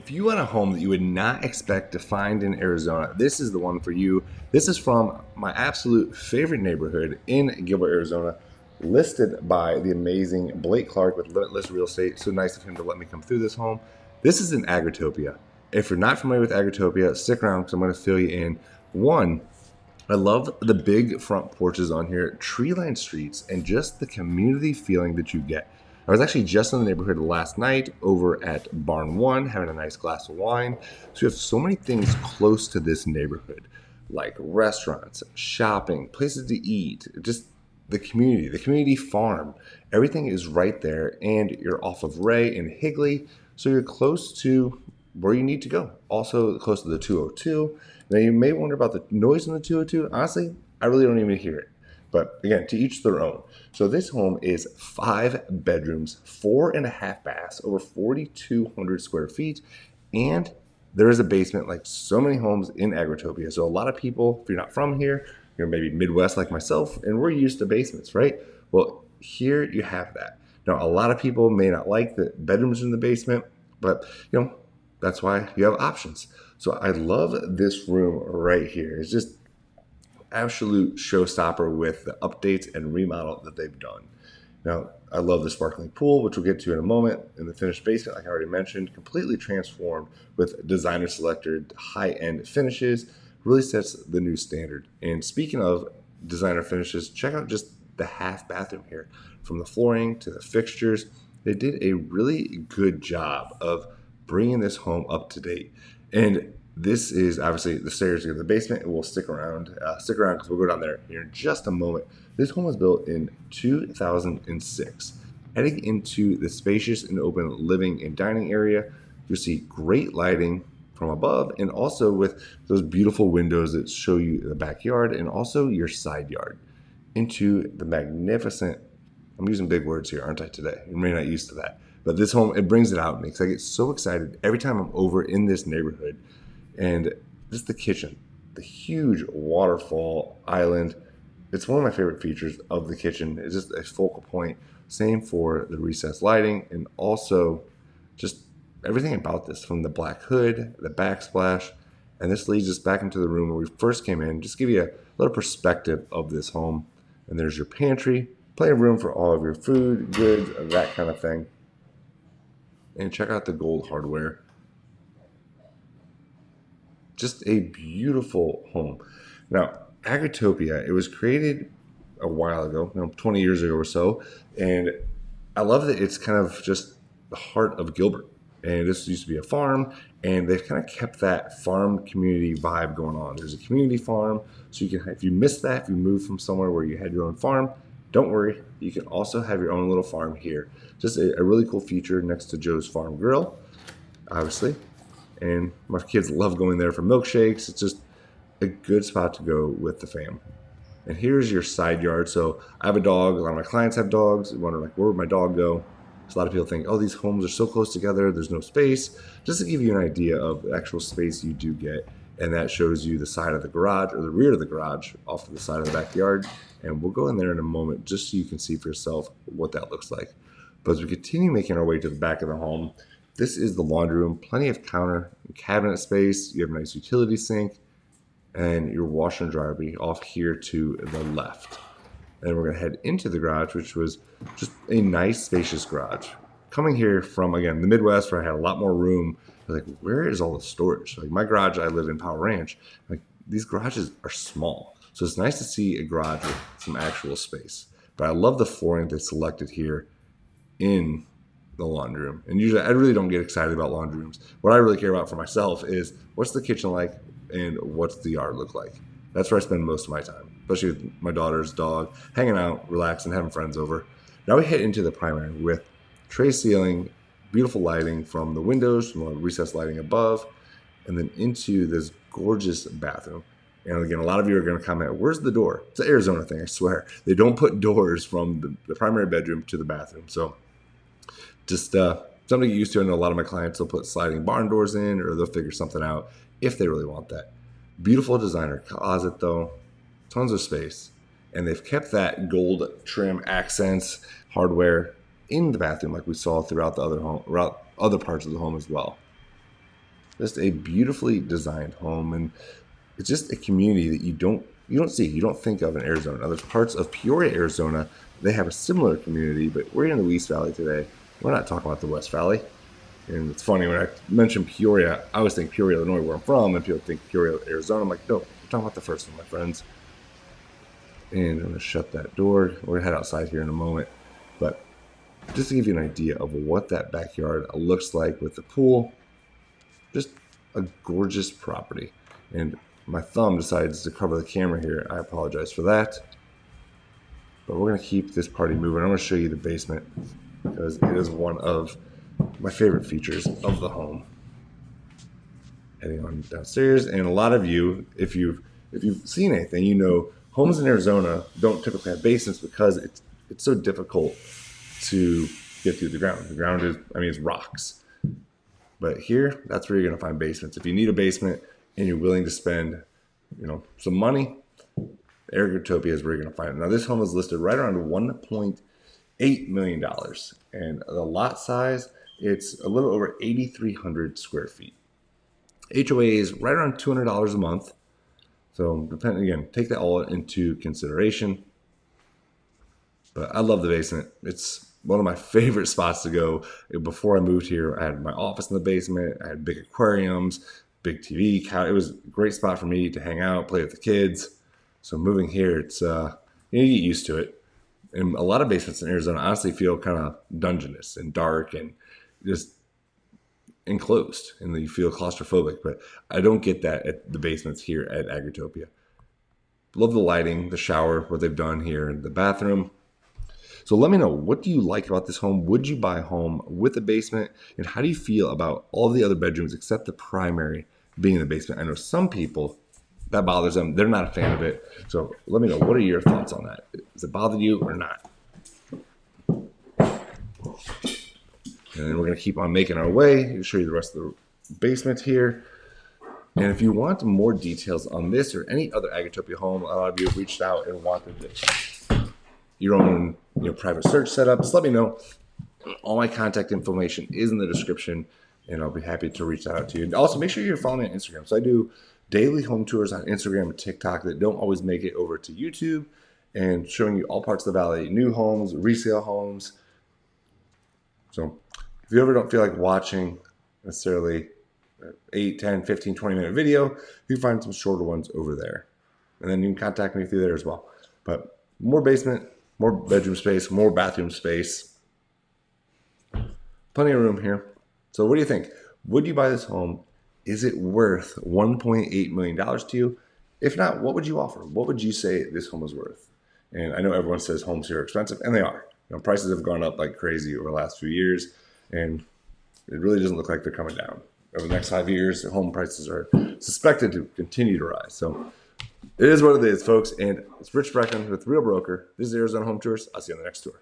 If you want a home that you would not expect to find in Arizona, this is the one for you. This is from my absolute favorite neighborhood in Gilbert, Arizona, listed by the amazing Blake Clark with Limitless Real Estate. So nice of him to let me come through this home. This is in Agritopia. If you're not familiar with Agritopia, stick around because I'm going to fill you in. One, I love the big front porches on here, tree-lined streets, and just the community feeling that you get. I was actually just in the neighborhood last night over at Barnone having a nice glass of wine. So we have so many things close to this neighborhood, like restaurants, shopping, places to eat, just the community farm. Everything is right there, and you're off of Ray and Higley, so you're close to where you need to go. Also close to the 202. Now you may wonder about the noise in the 202. Honestly, I really don't even hear it. But again, to each their own. So this home is 5 bedrooms, 4.5 baths, over 4,200 square feet, and there is a basement like so many homes in Agritopia. So a lot of people, if you're not from here, you're maybe Midwest like myself, and we're used to basements, right? Well, here you have that. Now, a lot of people may not like the bedrooms in the basement, but that's why you have options. So I love this room right here. It's just absolute showstopper with the updates and remodel that they've done. Now, I love the sparkling pool, which we'll get to in a moment, and the finished basement, like I already mentioned, completely transformed with designer selected high-end finishes, really sets the new standard. And speaking of designer finishes, check out just the half bathroom here. From the flooring to the fixtures, they did a really good job of bringing this home up to date. And this is obviously the stairs to the basement, and we'll stick around because we'll go down there here in just a moment. This home was built in 2006. Heading into the spacious and open living and dining area, you'll see great lighting from above, and also with those beautiful windows that show you the backyard and also your side yard into the magnificent, I'm using big words here, aren't I, today? You may not used to that. But this home, it brings it out in me because I get so excited every time I'm over in this neighborhood. And just the kitchen, the huge waterfall island. It's one of my favorite features of the kitchen. It's just a focal point. Same for the recessed lighting, and also just everything about this, from the black hood, the backsplash. And this leads us back into the room where we first came in. Just give you a little perspective of this home. And there's your pantry, plenty of room for all of your food, goods, that kind of thing. And check out the gold hardware. Just a beautiful home. Now, Agritopia, it was created a while ago, 20 years ago or so, and I love that it's kind of just the heart of Gilbert. And this used to be a farm, and they've kind of kept that farm community vibe going on. There's a community farm, so you can, if you missed that, if you moved from somewhere where you had your own farm, don't worry, you can also have your own little farm here. Just a really cool feature next to Joe's Farm Grill, obviously. And my kids love going there for milkshakes. It's just a good spot to go with the fam. And here's your side yard. So I have a dog. A lot of my clients have dogs. They wonder, like, where would my dog go? So a lot of people think, oh, these homes are so close together, there's no space. Just to give you an idea of the actual space you do get. And that shows you the side of the garage, or the rear of the garage, off to the side of the backyard. And we'll go in there in a moment just so you can see for yourself what that looks like. But as we continue making our way to the back of the home, this is the laundry room, plenty of counter and cabinet space. You have a nice utility sink, and your washer and dryer will be off here to the left. And we're going to head into the garage, which was just a nice, spacious garage. Coming here from, again, the Midwest, where I had a lot more room, I was like, where is all the storage? Like my garage, I live in Power Ranch. Like, these garages are small. So it's nice to see a garage with some actual space. But I love the flooring they selected here in the laundry room. And usually I really don't get excited about laundry rooms. What I really care about for myself is what's the kitchen like and what's the yard look like. That's where I spend most of my time, especially with my daughter's dog, hanging out, relaxing, having friends over. Now we head into the primary with tray ceiling, beautiful lighting from the windows, from the recessed lighting above, and then into this gorgeous bathroom. And again, a lot of you are going to comment, where's the door? It's an Arizona thing, I swear. They don't put doors from the primary bedroom to the bathroom. So just something to get used to. I know a lot of my clients will put sliding barn doors in, or they'll figure something out if they really want that. Beautiful designer closet though, tons of space. And they've kept that gold trim accents, hardware in the bathroom like we saw throughout the other parts of the home as well. Just a beautifully designed home, and it's just a community that you don't see, you don't think of in Arizona. Now, there's parts of Peoria, Arizona, they have a similar community, but we're in the West Valley today. We're not talking about the West Valley. And it's funny, when I mention Peoria, I always think Peoria, Illinois, where I'm from, and people think Peoria, Arizona. I'm like, no, we're talking about the first one, my friends. And I'm going to shut that door. We're going to head outside here in a moment. But just to give you an idea of what that backyard looks like with the pool, just a gorgeous property. And my thumb decides to cover the camera here. I apologize for that. But we're going to keep this party moving. I'm going to show you the basement because it is one of my favorite features of the home. Heading on downstairs, and a lot of you, if you've seen anything, you know homes in Arizona don't typically have basements because it's so difficult to get through the ground. The ground is, it's rocks. But here, that's where you're going to find basements. If you need a basement and you're willing to spend, some money, Agritopia is where you're going to find it. Now, this home is listed right around $1.8 million, and the lot size, it's a little over 8,300 square feet. HOA is right around $200 a month. So again, take that all into consideration. But I love the basement. It's one of my favorite spots to go. Before I moved here, I had my office in the basement. I had big aquariums, big TV. It was a great spot for me to hang out, play with the kids. So moving here, it's you get used to it. And a lot of basements in Arizona honestly feel kind of dungeness and dark and just enclosed, and you feel claustrophobic. But I don't get that at the basements here at Agritopia. Love the lighting, the shower, what they've done here in the bathroom. So let me know, what do you like about this home? Would you buy a home with a basement? And how do you feel about all the other bedrooms except the primary being in the basement? I know some people, that bothers them. They're not a fan of it. So let me know, what are your thoughts on that? Does it bother you or not? And then we're going to keep on making our way. I'll show you the rest of the basement here. And if you want more details on this or any other Agritopia home, a lot of you have reached out and wanted your own private search setup, just let me know. All my contact information is in the description, and I'll be happy to reach out to you. And also, make sure you're following me on Instagram. So I do daily home tours on Instagram and TikTok that don't always make it over to YouTube, and showing you all parts of the valley, new homes, resale homes. So if you ever don't feel like watching necessarily 8, 10, 15, 20-minute video, you can find some shorter ones over there. And then you can contact me through there as well. But more basement, more bedroom space, more bathroom space. Plenty of room here. So what do you think? Would you buy this home? Is it worth $1.8 million to you? If not, what would you offer? What would you say this home is worth? And I know everyone says homes here are expensive, and they are. Prices have gone up like crazy over the last few years, and it really doesn't look like they're coming down. Over the next 5 years, home prices are suspected to continue to rise. So it is what it is, folks. And it's Rich Brecken with Real Broker. This is Arizona Home Tours. I'll see you on the next tour.